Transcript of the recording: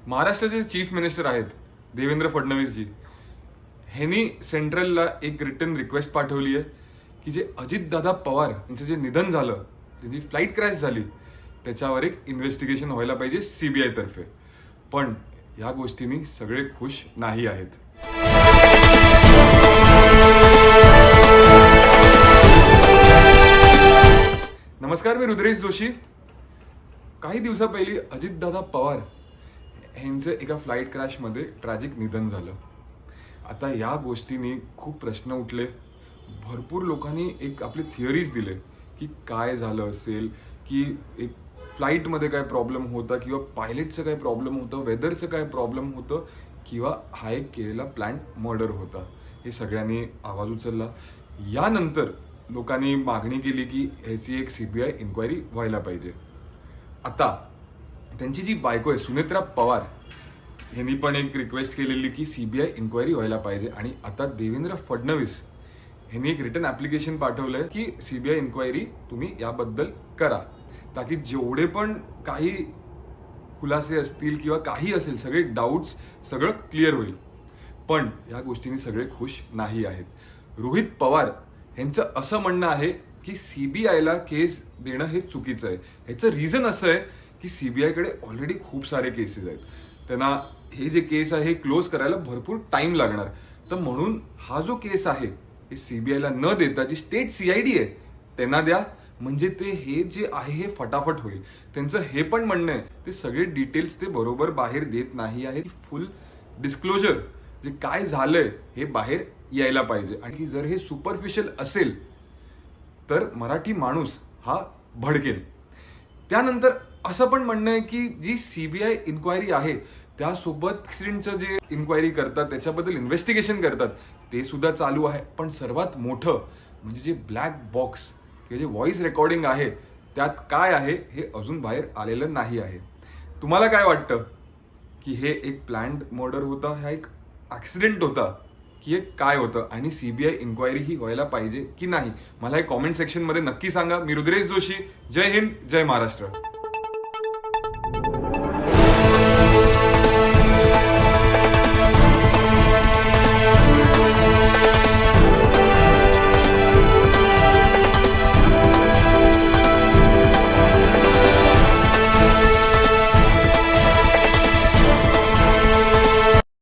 महाराष्ट्राचे chief minister आहेत देवेंद्र फडणवीसजी, ह्यांनी सेंट्रलला एक रिटर्न रिक्वेस्ट पाठवली आहे की जे अजितदादा पवार यांचं जे निधन झालं, त्यांची फ्लाईट क्रॅश झाली, त्याच्यावर एक इन्व्हेस्टिगेशन व्हायला पाहिजे सीबीआय तर्फे. पण या गोष्टींनी सगळे खुश नाही आहेत. नमस्कार, मी रुद्रेश जोशी. काही दिवसापहिली अजितदादा पवार यांचं एका फ्लाईट क्रॅशमध्ये ट्रॅजिक निधन झालं. आता या गोष्टींनी खूप प्रश्न उठले. भरपूर लोकांनी एक आपले थिअरीज दिले की काय झालं असेल, की एक फ्लाईटमध्ये काय प्रॉब्लेम होता, किंवा पायलटचं काय प्रॉब्लेम होतं, वेदरचं काय प्रॉब्लेम होतं, किंवा हा एक केलेला प्लॅन मर्डर होता. हे सगळ्यांनी आवाज उचलला. यानंतर लोकांनी मागणी केली की ह्याची एक सीबीआय इन्क्वायरी व्हायला पाहिजे. आता त्यांची जी बायको आहे सुनेत्रा पवार, यांनी पण एक रिक्वेस्ट केलेली की सीबीआय इन्क्वायरी व्हायला पाहिजे. आणि आता देवेंद्र फडणवीस यांनी एक रिटर्न ॲप्लिकेशन पाठवलंय की सीबीआय इन्क्वायरी तुम्ही याबद्दल करा, ताकी जेवढे पण काही खुलासे असतील किंवा काही असेल, सगळे डाऊट्स सगळं क्लिअर होईल. पण या गोष्टींनी सगळे खुश नाही आहेत. रोहित पवार यांचं असं म्हणणं आहे की सीबीआयला केस देणं हे चुकीचं आहे. ह्याचं रिझन असं आहे की सीबीआयकडे ऑलरेडी खूप सारे केसेस आहेत. त्यांना हे जे केस आहे हे क्लोज करायला भरपूर टाइम लागणार. तर म्हणून हा जो केस आहे हे सीबीआयला न देता जी स्टेट सीआयडी आहे त्यांना द्या, म्हणजे ते हे जे आहे हे फटाफट होईल. त्यांचं हे पण म्हणणं आहे ते सगळे डिटेल्स ते बरोबर बाहेर देत नाही आहे. फुल डिस्क्लोजर जे काय झालंय हे बाहेर यायला पाहिजे. आणि जर हे सुपरफिशियल असेल तर मराठी माणूस हा भडकेल. त्यानंतर असं पण म्हणणं आहे की जी सीबीआय इन्क्वायरी आहे त्यासोबत ऍक्सिडेंटचं जे इन्क्वायरी करतात, त्याच्याबद्दल इन्व्हेस्टिगेशन करतात, ते सुद्धा चालू आहे. पण सर्वात मोठं म्हणजे जे ब्लॅक बॉक्स किंवा जे व्हॉइस रेकॉर्डिंग आहे त्यात काय आहे हे अजून बाहेर आलेलं नाही आहे. तुम्हाला काय वाटतं की हे एक प्लॅन्ड मर्डर होता, हा एक ऍक्सिडेंट होता, की हे काय होतं, आणि सीबीआय इन्क्वायरी ही व्हायला पाहिजे की नाही? मला हे कॉमेंट सेक्शनमध्ये नक्की सांगा. मी रुद्रेश जोशी. जय हिंद, जय महाराष्ट्र.